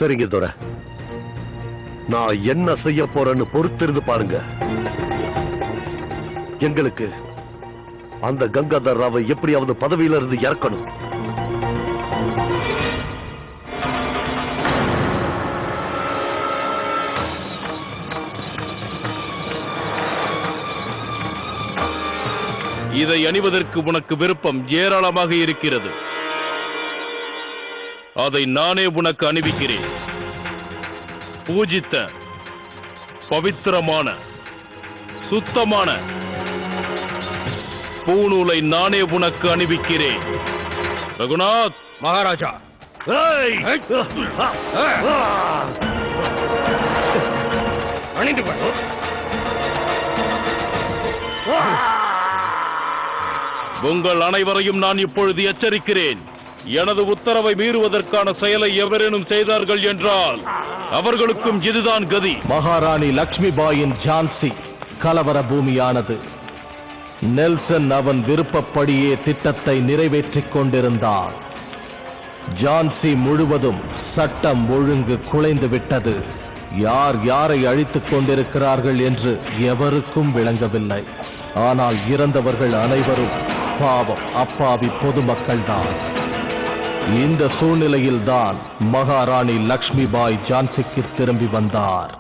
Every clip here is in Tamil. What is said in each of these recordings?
சரிங்க துரை, நான் என்ன செய்ய போறேன்னு பொறுத்திருந்து பாருங்க. எங்களுக்கு அந்த கங்காதர் ராவை எப்படியாவது பதவியில இருந்து இறக்கணும். இதை அணிவதற்கு உனக்கு விருப்பம் ஏராளமாக இருக்கிறது. அதை நானே உனக்கு அணிவிக்கிறேன். பூஜித்த பவித்திரமான சுத்தமான பூநூலை நானே உனக்கு அணிவிக்கிறேன். ரகுநாத் மகாராஜா, அணிந்து கொள். உங்கள் அனைவரையும் நான் இப்பொழுது எச்சரிக்கிறேன். எனது உத்தரவை மீறுவதற்கான செயலை எவரேனும் செய்தார்கள் என்றால் அவர்களுக்கும் இதுதான் கதி. மகாராணி லக்ஷ்மிபாயின் ஜான்சி கலவர பூமியானது. நெல்சன் அவன் விருப்பப்படியே திட்டத்தை நிறைவேற்றிக் கொண்டிருந்தான். ஜான்சி முழுவதும் சட்டம் ஒழுங்கு குலைந்து விட்டது. யார் யாரை அழித்துக் கொண்டிருக்கிறார்கள் என்று எவருக்கும் விளங்கவில்லை. ஆனால் இறந்தவர்கள் அனைவரும் பாவம் அப்பாவி பொதுமக்கள் தான். இந்த சூழ்நிலையில்தான் மகாராணி லக்ஷ்மிபாய் ஜான்சிக்கு திரும்பி வந்தார்.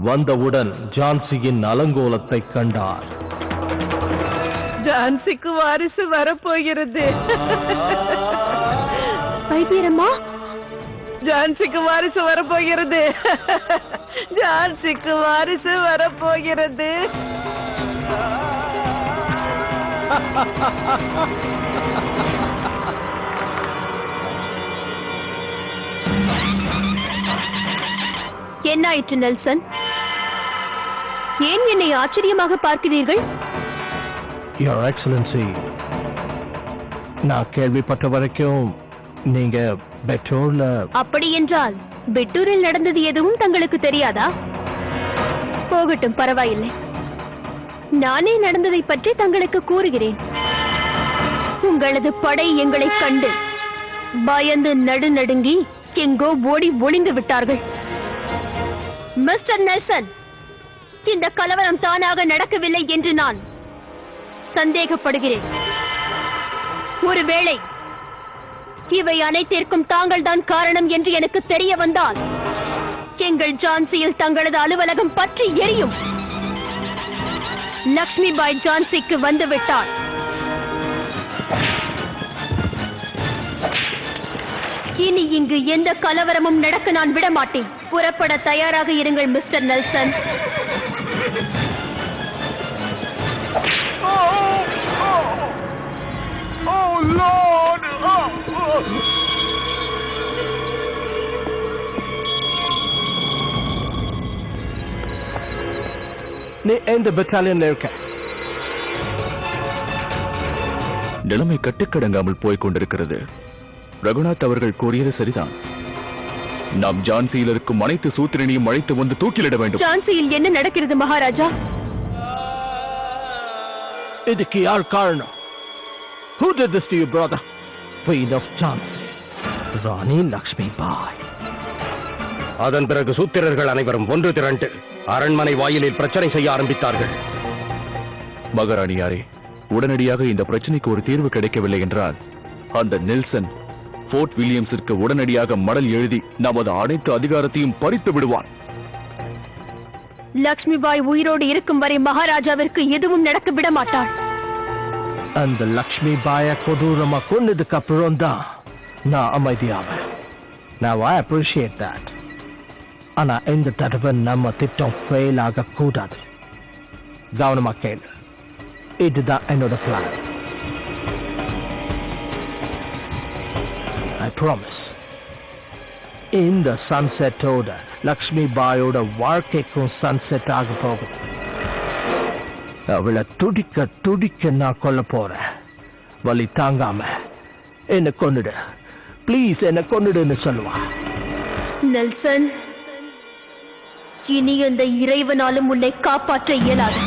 வந்தவுடன் ஜான்சியின் அலங்கோலத்தை கண்டார். ஜான்சிக்கு வாரிசு வரப்போகிறது. வைத்தியரம்மா, ஜான்சிக்கு வாரிசு வரப்போகிறது. ஜான்சிக்கு வாரிசு வரப்போகிறது. என்னாயிற்று நெல்சன்? ஏன் என்னை ஆச்சரியமாக பார்க்கிறீர்கள்? Your Excellency, நான் கேள்விப்பட்ட வரைக்கும் நீங்க பெட்டூர்ல... அப்படி என்றால் பெட்டூரில் நடந்தது எதுவும் தங்களுக்கு தெரியாதா? போகட்டும், பரவாயில்லை. நானே நடந்ததை பற்றி தங்களுக்கு கூறுகிறேன். உங்களது படை எங்களை கண்டு பயந்து நடுநடுங்கி எங்கோ ஓடி ஒளிந்து விட்டார்கள். மிஸ்டர் நெல்சன், இந்த கலவரம் தானாக நடக்கவில்லை என்று நான் சந்தேகப்படுகிறேன். ஒருவேளை இவை அனைத்திற்கும் தாங்கள் தான் காரணம் என்று எனக்கு தெரிய வந்தால் எங்கள் ஜான்சியில் தங்களது அலுவலகம் பற்றி எரியும். லக்ஷ்மிபாய் ஜான்சிக்கு வந்துவிட்டார். இனி இங்கு எந்த கலவரமும் நடக்க நான் விட மாட்டேன். புறப்பட தயாராக இருங்கள் மிஸ்டர் நெல்சன். நீ எந்த பெட்டாலியன்ல இருக்க? நிலைமை கட்டுக்கடங்காமல் போய்க் கொண்டிருக்கிறது. ரகுநாத் அவர்கள் கூறியது சரிதான். நாம் ஜான்சியில் இருக்கும் அனைத்து சூத்திரனையும் அழைத்து வந்து தூக்கிலிட வேண்டும். ஜான்சியில் என்ன நடக்கிறது மகாராஜா? இதுக்கு யார் காரணம்? Who did this to you, brother? Queen of Jhansi, Rani Lakshmibai. அதன் பிறகு சூத்திரர்கள் அனைவரும் ஒன்று திரண்டு அரண்மனை வாயிலில் பிரச்சனை செய்ய ஆரம்பித்தார்கள். மகாராணியாரே, உடனடியாக இந்த பிரச்சனைக்கு ஒரு தீர்வு கிடைக்கவில்லை என்றால் அந்த நெல்சன் போர்ட் வில்லியம்ஸிற்கு உடனடியாக மடல் எழுதி நமது அனைத்து அதிகாரத்தையும் பறித்து விடுவான். லக்ஷ்மிபாய் உயிரோடு இருக்கும் வரை மகாராஜாவிற்கு எதுவும் நடக்க விட மாட்டாள். அந்த லக்ஷ்மிபாய கொடூரமா கொன்னதுக்கு அப்புறம் தான் நான் அமைதியாவேன். Now I appreciate that. ஆனா இந்த தடவை நம்ம திட்டம் ஃபெயில் ஆக கூடாது. கவனமா கேளு. இதுதான் என்னோட பிளான். I promise. இந்த சன்செட்டோட லக்ஷ்மிபாயோட வாழ்க்கைக்கும் சன்செட் ஆக போகுது. அவளை துடிக்க துடிக்க நான் கொல்ல போறேன். வலி தாங்காம என்ன கொன்னுடு, பிளீஸ் என்ன கொன்னுடுன்னு சொல்லுவா. நெல்சன், இனி அந்த இறைவனாலும் உன்னை காப்பாற்ற இயலாது.